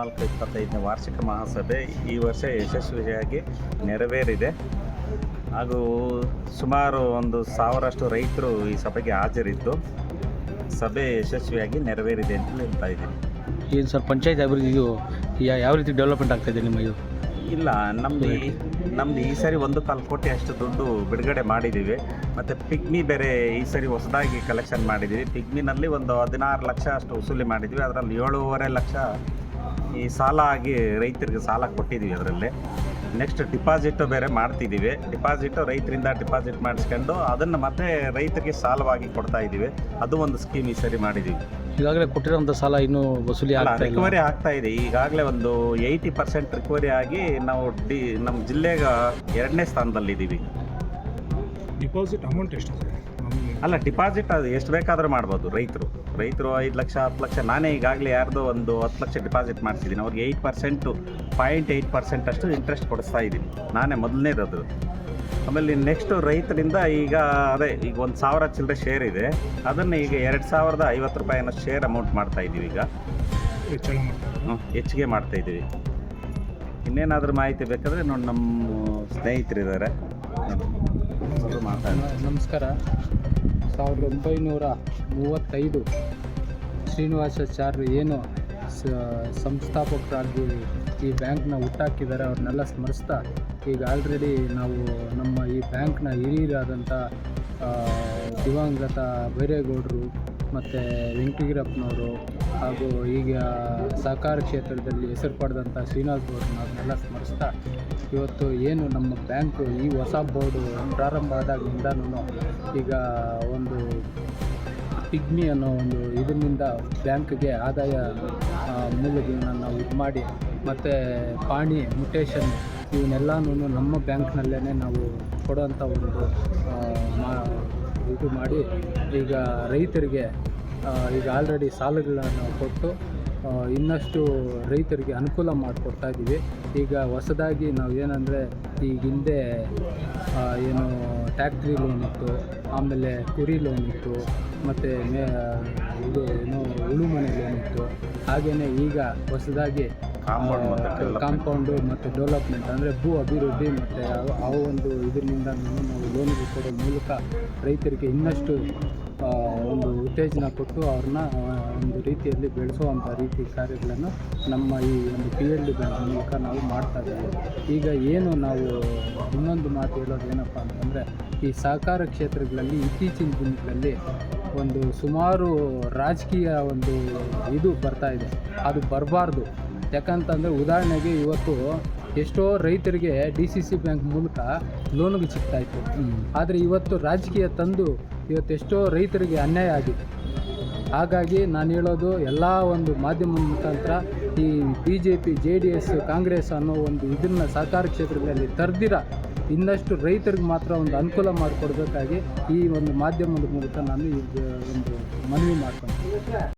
25ನೇ ವಾರ್ಷಿಕ ಮಹಾಸಭೆ ಈ ವರ್ಷ ಯಶಸ್ವಿಯಾಗಿ ನೆರವೇರಿದೆ ಹಾಗೂ ಸುಮಾರು 1,000ರಷ್ಟು ರೈತರು ಈ ಸಭೆಗೆ ಹಾಜರಿದ್ದು ಸಭೆ ಯಶಸ್ವಿಯಾಗಿ ನೆರವೇರಿದೆ ಅಂತ ಹೇಳ್ತಾ ಇದ್ದೀನಿ. ಏನು ಸರ್ ಪಂಚಾಯತ್ ಅಭಿವೃದ್ಧಿಯು ಯಾವ ರೀತಿ ಡೆವಲಪ್ಮೆಂಟ್ ಆಗ್ತಾಯಿದೆ ನಿಮ್ಮ ಇದು? ಇಲ್ಲ, ನಮ್ಮದು ಈ ಸರಿ 1.25 ಕೋಟಿ ಅಷ್ಟು ದುಡ್ಡು ಬಿಡುಗಡೆ ಮಾಡಿದ್ದೀವಿ. ಮತ್ತು ಪಿಗ್ಮಿ ಬೇರೆ ಈ ಸರಿ ಹೊಸದಾಗಿ ಕಲೆಕ್ಷನ್ ಮಾಡಿದ್ದೀವಿ. ಪಿಗ್ಮಿನಲ್ಲಿ ಒಂದು 16 ಲಕ್ಷ ಅಷ್ಟು ವಸೂಲಿ ಮಾಡಿದ್ವಿ. ಅದರಲ್ಲಿ 7.5 ಲಕ್ಷ ಈ ಸಾಲ ಆಗಿ ರೈತರಿಗೆ ಸಾಲ ಕೊಟ್ಟಿದ್ದೀವಿ. ಅದರಲ್ಲಿ ನೆಕ್ಸ್ಟ್ ಡಿಪಾಸಿಟು ಬೇರೆ ಮಾಡ್ತಿದ್ದೀವಿ. ರೈತರಿಂದ ಡಿಪಾಸಿಟ್ ಮಾಡಿಸ್ಕೊಂಡು ಅದನ್ನು ಮತ್ತೆ ರೈತರಿಗೆ ಸಾಲವಾಗಿ ಕೊಡ್ತಾ ಇದ್ದೀವಿ. ಅದು ಒಂದು ಸ್ಕೀಮ್ ಈ ಸರಿ ಮಾಡಿದ್ದೀವಿ. ಈಗಾಗಲೇ ಕೊಟ್ಟಿರೋಂಥ ಸಾಲ ಇನ್ನೂ ವಸೂಲಿ ರಿಕವರಿ ಆಗ್ತಾ ಇದೆ. ಈಗಾಗಲೇ ಒಂದು 80% ರಿಕವರಿ ಆಗಿ ನಾವು ನಮ್ಮ ಜಿಲ್ಲೆಗೆ 2ನೇ ಸ್ಥಾನದಲ್ಲಿದ್ದೀವಿ. ಡಿಪಾಸಿಟ್ ಅಮೌಂಟ್ ಎಷ್ಟು? ಅಲ್ಲ, ಡಿಪಾಸಿಟ್ ಅದು ಎಷ್ಟು ಬೇಕಾದರೂ ಮಾಡ್ಬೋದು. ರೈತರು 5 ಲಕ್ಷ 10 ಲಕ್ಷ, ನಾನೇ ಈಗಾಗಲೇ ಯಾರ್ದು ಒಂದು 10 ಲಕ್ಷ ಡಿಪಾಸಿಟ್ ಮಾಡಿಸಿದ್ದೀನಿ. ಅವ್ರಿಗೆ 0.8% ಅಷ್ಟು ಇಂಟ್ರೆಸ್ಟ್ ಕೊಡಿಸ್ತಾ ಇದ್ದೀನಿ. ನಾನೇ ಮೊದಲನೇದು. ಆಮೇಲೆ ನೆಕ್ಸ್ಟು ರೈತರಿಂದ ಈಗ 1,000 ಚಿಲ್ಲರೆ ಶೇರ್ ಇದೆ. ಅದನ್ನು ಈಗ 2,050 ರೂಪಾಯಿನ ಶೇರ್ ಅಮೌಂಟ್ ಮಾಡ್ತಾಯಿದ್ದೀವಿ. ಈಗ ಹೆಚ್ಚಿಗೆ ಮಾಡ್ತಾಯಿದ್ದೀವಿ. ಇನ್ನೇನಾದರೂ ಮಾಹಿತಿ ಬೇಕಾದರೆ ನೋಡಿ, ನಮ್ಮ ಸ್ನೇಹಿತರಿದ್ದಾರೆ, ನಮಸ್ಕಾರ. 1935 ಶ್ರೀನಿವಾಸಾಚಾರ್ಯರು ಏನು ಸಂಸ್ಥಾಪಕರಾಗಿ ಈ ಬ್ಯಾಂಕ್ನ ಹುಟ್ಟಾಕಿದ್ದಾರೆ, ಅವ್ರನ್ನೆಲ್ಲ ಸ್ಮರಿಸ್ತಾ ಈಗ ಆಲ್ರೆಡಿ ನಾವು ನಮ್ಮ ಈ ಬ್ಯಾಂಕ್ನ ಹಿರಿಯರಾದಂಥ ದಿವಂಗತ ಬೈರೇಗೌಡರು ಮತ್ತು ವೆಂಕಟಗಿರಪ್ಪನವರು ಹಾಗೂ ಈಗ ಸಹಕಾರ ಕ್ಷೇತ್ರದಲ್ಲಿ ಹೆಸರು ಪಡೆದಂಥ ಶ್ರೀನಿವಾಸ ಗೌಡ್ರನ್ನೆಲ್ಲ ಸ್ಮರಿಸ್ತಾ ಇವತ್ತು ಏನು ನಮ್ಮ ಬ್ಯಾಂಕು ಈ ಹೊಸ ಬೋರ್ಡು ಪ್ರಾರಂಭ ಆದಾಗಿಂದನೂ ಈಗ ಒಂದು ಪಿಗ್ಮಿ ಅನ್ನೋ ಒಂದು ಇದರಿಂದ ಬ್ಯಾಂಕ್ಗೆ ಆದಾಯ ಮೂಲಗಳನ್ನು ನಾವು ಇದು ಮಾಡಿ ಮತ್ತು ಪಾಣಿ ಮ್ಯುಟೇಷನ್ ಇವನ್ನೆಲ್ಲನೂ ನಮ್ಮ ಬ್ಯಾಂಕ್ನಲ್ಲೇ ನಾವು ಕೊಡೋಂಥ ಒಂದು ಇದು ಮಾಡಿ ಈಗ ರೈತರಿಗೆ ಈಗ ಆಲ್ರೆಡಿ ಸಾಲಗಳನ್ನು ಕೊಟ್ಟು ಇನ್ನಷ್ಟು ರೈತರಿಗೆ ಅನುಕೂಲ ಮಾಡಿಕೊಡ್ತಾ ಇದ್ದೀವಿ. ಈಗ ಹೊಸದಾಗಿ ನಾವು ಏನಂದರೆ ಈಗ ಹಿಂದೆ ಏನು ಟ್ಯಾಕ್ಟ್ರಿ ಲೋನ್ ಇತ್ತು, ಆಮೇಲೆ ಕುರಿ ಲೋನ್ ಇತ್ತು, ಮತ್ತು ಇದು ಏನು ಉಳುಮನೆ ಲೋನ್ ಇತ್ತು. ಹಾಗೆಯೇ ಈಗ ಹೊಸದಾಗಿ ಕಾಂಪೌಂಡು ಮತ್ತು ಡೆವಲಪ್ಮೆಂಟ್ ಅಂದರೆ ಭೂ ಅಭಿವೃದ್ಧಿ ಮತ್ತು ಆ ಒಂದು ಇದರಿಂದ ನಾವು ಲೋನ್ಗಳು ಕೊಡೋ ಮೂಲಕ ರೈತರಿಗೆ ಇನ್ನಷ್ಟು ಒಂದು ಉತ್ತೇಜನ ಕೊಟ್ಟು ಅವ್ರನ್ನ ಒಂದು ರೀತಿಯಲ್ಲಿ ಬೆಳೆಸುವಂಥ ರೀತಿ ಕಾರ್ಯಗಳನ್ನು ನಮ್ಮ ಈ ಒಂದು PLD ಬ್ಯಾಂಕ್ ಮೂಲಕ ನಾವು ಮಾಡ್ತಾ ಇದ್ದೀವಿ. ಈಗ ಏನು ನಾವು ಇನ್ನೊಂದು ಮಾತು ಹೇಳೋದು ಏನಪ್ಪ ಅಂತಂದರೆ, ಈ ಸಹಕಾರ ಕ್ಷೇತ್ರಗಳಲ್ಲಿ ಇತ್ತೀಚಿನ ದಿನಗಳಲ್ಲಿ ಒಂದು ಸುಮಾರು ರಾಜಕೀಯ ಒಂದು ಇದು ಬರ್ತಾ ಇದೆ. ಅದು ಬರಬಾರ್ದು. ಯಾಕಂತಂದರೆ ಉದಾಹರಣೆಗೆ ಇವತ್ತು ಎಷ್ಟೋ ರೈತರಿಗೆ DCC ಬ್ಯಾಂಕ್ ಮೂಲಕ ಲೋನ್ಗಳು ಸಿಗ್ತಾಯಿತ್ತು. ಆದರೆ ಇವತ್ತು ರಾಜಕೀಯ ತಂದು ಇವತ್ತೆಷ್ಟೋ ರೈತರಿಗೆ ಅನ್ಯಾಯ ಆಗಿದೆ. ಹಾಗಾಗಿ ನಾನು ಹೇಳೋದು ಎಲ್ಲ ಒಂದು ಮಾಧ್ಯಮದ ಮುಖಾಂತರ ಈ BJP JDS ಕಾಂಗ್ರೆಸ್ ಅನ್ನೋ ಒಂದು ಇದನ್ನು ಸಹಕಾರ ಕ್ಷೇತ್ರದಲ್ಲಿ ತರ್ದಿರ ಇನ್ನಷ್ಟು ರೈತರಿಗೆ ಮಾತ್ರ ಒಂದು ಅನುಕೂಲ ಮಾಡಿಕೊಡ್ಬೇಕಾಗಿ ಈ ಒಂದು ಮಾಧ್ಯಮದ ಮೂಲಕ ನಾನು ಈ ಒಂದು ಮನವಿ ಮಾಡ್ತೀನಿ.